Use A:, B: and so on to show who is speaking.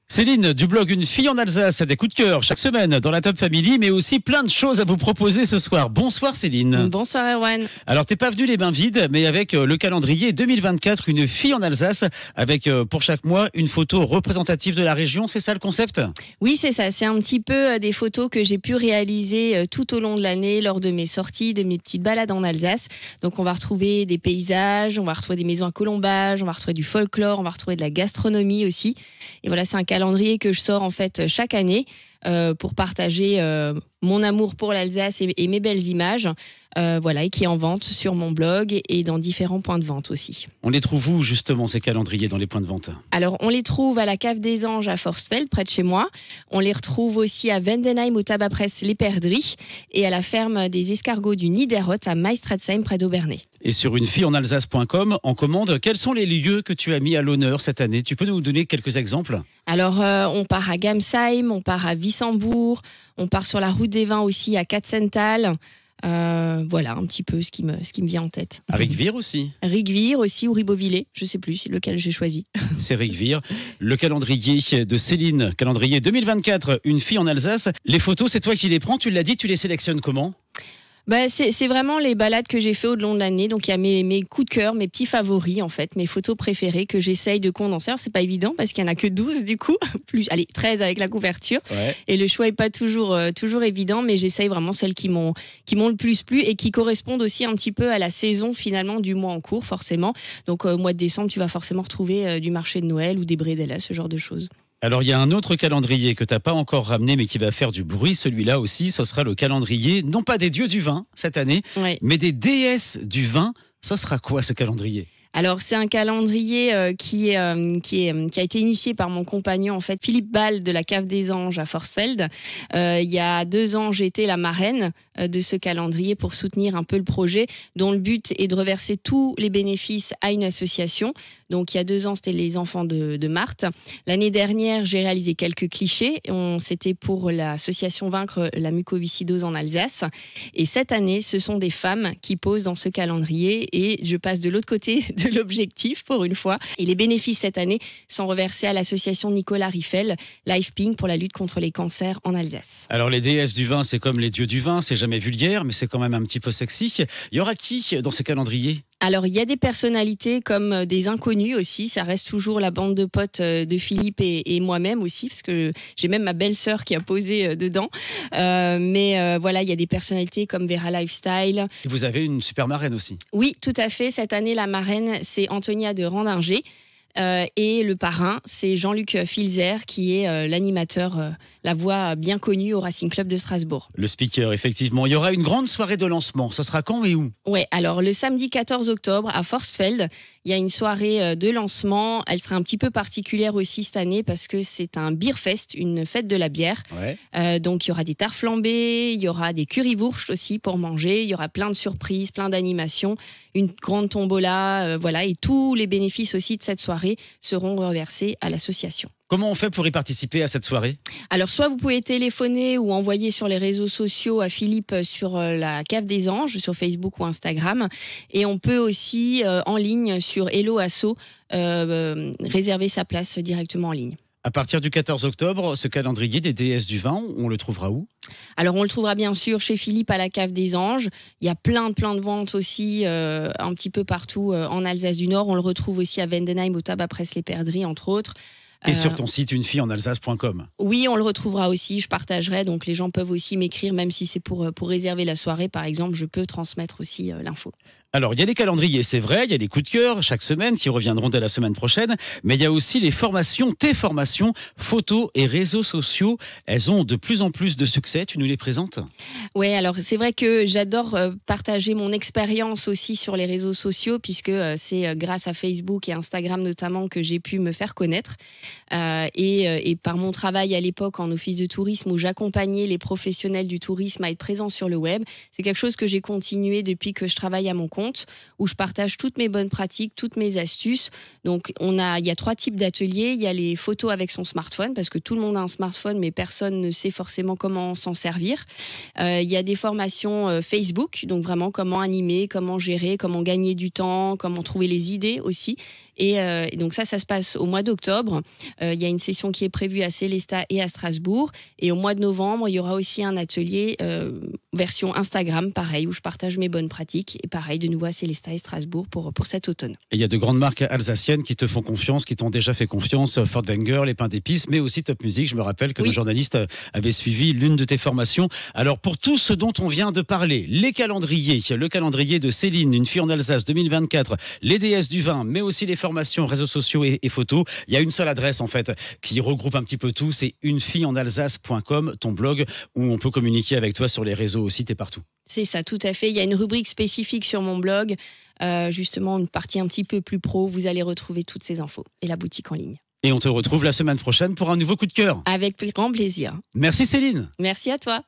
A: Céline du blog Une fille en Alsace a des coups de cœur chaque semaine dans la Top Family, mais aussi plein de choses à vous proposer ce soir. Bonsoir Céline.
B: Bonsoir Erwan.
A: Alors t'es pas venu les mains vides, mais avec le calendrier 2024, Une fille en Alsace, avec pour chaque mois une photo représentative de la région, c'est ça le concept?
B: Oui, c'est ça, c'est un petit peu des photos que j'ai pu réaliser tout au long de l'année lors de mes sorties, de mes petites balades en Alsace. Donc on va retrouver des paysages, on va retrouver des maisons à colombage, on va retrouver du folklore, on va retrouver de la gastronomie aussi. Et voilà, c'est un calendrier que je sors en fait chaque année pour partager mon amour pour l'Alsace et mes belles images. Voilà, et qui est en vente sur mon blog et dans différents points de vente aussi.
A: On les trouve où justement ces calendriers dans les points de vente?
B: Alors on les trouve à la Cave des Anges à Forstfeld, près de chez moi. On les retrouve aussi à Vendenheim au tabac presse Les Perdrix et à la ferme des escargots du Niederrot à Meistratzheim près d'Aubernay.
A: Et sur unefilleenalsace.com, en commande, quels sont les lieux que tu as mis à l'honneur cette année? Tu peux nous donner quelques exemples?
B: Alors on part à Gamsheim, on part à Wissembourg, on part sur la route des vins aussi à Katzenthal. Voilà un petit peu ce qui me vient en tête.
A: À Rigvir aussi.
B: Rigvir aussi ou Ribeauvillé, je sais plus lequel j'ai choisi.
A: C'est Rigvir. Le calendrier de Céline, calendrier 2024, Une fille en Alsace. Les photos, c'est toi qui les prends, tu l'as dit, tu les sélectionnes comment?
B: C'est vraiment les balades que j'ai fait au long de l'année. Donc il y a mes coups de cœur, mes petits favoris en fait, mes photos préférées que j'essaye de condenser. Alors c'est pas évident parce qu'il y en a que 12 du coup, plus 13 avec la couverture. Ouais. Et le choix est pas toujours évident, mais j'essaye vraiment celles qui m'ont le plus plu et qui correspondent aussi un petit peu à la saison finalement du mois en cours forcément. Donc au mois de décembre, tu vas forcément retrouver du marché de Noël ou des brédélas, ce genre de choses.
A: Alors, il y a un autre calendrier que tu n'as pas encore ramené, mais qui va faire du bruit. Celui-là aussi, ce sera le calendrier, non pas des dieux du vin cette année, ouais, mais des déesses du vin. Ça sera quoi ce calendrier ?
B: Alors c'est un calendrier qui a été initié par mon compagnon en fait Philippe Ball de la Cave des Anges à Forstfeld. Il y a 2 ans j'étais la marraine de ce calendrier pour soutenir un peu le projet dont le but est de reverser tous les bénéfices à une association. Donc il y a 2 ans c'était les enfants de Marthe. L'année dernière j'ai réalisé quelques clichés. C'était pour l'association Vaincre la mucoviscidose en Alsace. Et cette année ce sont des femmes qui posent dans ce calendrier et je passe de l'autre côté de l'objectif pour une fois. Et les bénéfices cette année sont reversés à l'association Nicolas Riffel, Life Pink pour la lutte contre les cancers en Alsace.
A: Alors les déesses du vin, c'est comme les dieux du vin, c'est jamais vulgaire, mais c'est quand même un petit peu sexy. Il y aura qui dans ce calendrier ?
B: Alors, il y a des personnalités comme des inconnus aussi. Ça reste toujours la bande de potes de Philippe et moi-même aussi, parce que j'ai même ma belle-sœur qui a posé dedans. Mais voilà, il y a des personnalités comme Vera Lifestyle.
A: Et vous avez une super marraine aussi.
B: Oui, tout à fait. Cette année, la marraine, c'est Antonia de Randinger. Et le parrain, c'est Jean-Luc Filzer, qui est l'animateur, la voix bien connue au Racing Club de Strasbourg.
A: Le speaker, effectivement. Il y aura une grande soirée de lancement. Ça sera quand et où ?
B: Ouais, alors le samedi 14 octobre à Forstfeld, il y a une soirée de lancement. Elle sera un petit peu particulière aussi cette année parce que c'est un Bierfest, une fête de la bière. Ouais. Donc il y aura des tartes flambées, il y aura des currywurst aussi pour manger, il y aura plein de surprises, plein d'animations, une grande tombola, voilà, et tous les bénéfices aussi de cette soirée seront reversés à l'association.
A: Comment on fait pour y participer à cette soirée ?
B: Alors, soit vous pouvez téléphoner ou envoyer sur les réseaux sociaux à Philippe sur la Cave des Anges, sur Facebook ou Instagram. Et on peut aussi, en ligne, sur Hello Asso, réserver sa place directement en ligne.
A: À partir du 14 octobre, ce calendrier des déesses du vin, on le trouvera où ?
B: Alors, on le trouvera bien sûr chez Philippe à la Cave des Anges. Il y a plein de ventes aussi, un petit peu partout en Alsace du Nord. On le retrouve aussi à Vendenheim, au tabac presse Les Perdrix, entre autres.
A: Et sur ton site unefilleenalsace.com.
B: Oui, on le retrouvera aussi, je partagerai, donc les gens peuvent aussi m'écrire, même si c'est pour réserver la soirée, par exemple, je peux transmettre aussi l'info.
A: Alors, il y a les calendriers, c'est vrai, il y a les coups de cœur chaque semaine qui reviendront dès la semaine prochaine, mais il y a aussi les formations, tes formations, photos et réseaux sociaux. Elles ont de plus en plus de succès, tu nous les présentes ?
B: Oui, alors c'est vrai que j'adore partager mon expérience aussi sur les réseaux sociaux, puisque c'est grâce à Facebook et Instagram notamment que j'ai pu me faire connaître. Et par mon travail à l'époque en office de tourisme où j'accompagnais les professionnels du tourisme à être présents sur le web, c'est quelque chose que j'ai continué depuis que je travaille à mon compte. Où je partage toutes mes bonnes pratiques, toutes mes astuces. Donc, il y a 3 types d'ateliers. Il y a les photos avec son smartphone, parce que tout le monde a un smartphone, mais personne ne sait forcément comment s'en servir. Il y a des formations Facebook, donc vraiment comment animer, comment gérer, comment gagner du temps, comment trouver les idées aussi. Et donc ça se passe au mois d'octobre. Il y a une session qui est prévue à Célestat et à Strasbourg. Et au mois de novembre, il y aura aussi un atelier version Instagram, pareil, où je partage mes bonnes pratiques. Et pareil, de nouveau à Célestat et Strasbourg pour cet automne.
A: Et il y a de grandes marques alsaciennes qui te font confiance, qui t'ont déjà fait confiance, Furtwängler, les pains d'épices, mais aussi Top Music. Je me rappelle que nos journalistes avaient suivi l'une de tes formations. Alors pour tout ce dont on vient de parler, les calendriers, le calendrier de Céline, une fille en Alsace 2024, les déesses du vin, mais aussi les formations, réseaux sociaux et photos. Il y a une seule adresse en fait qui regroupe un petit peu tout, c'est unefilleenalsace.com, ton blog où on peut communiquer avec toi sur les réseaux aussi, t'es partout.
B: C'est ça, tout à fait. Il y a une rubrique spécifique sur mon blog, justement une partie un petit peu plus pro. Vous allez retrouver toutes ces infos et la boutique en ligne.
A: Et on te retrouve la semaine prochaine pour un nouveau coup de cœur.
B: Avec grand plaisir.
A: Merci Céline.
B: Merci à toi.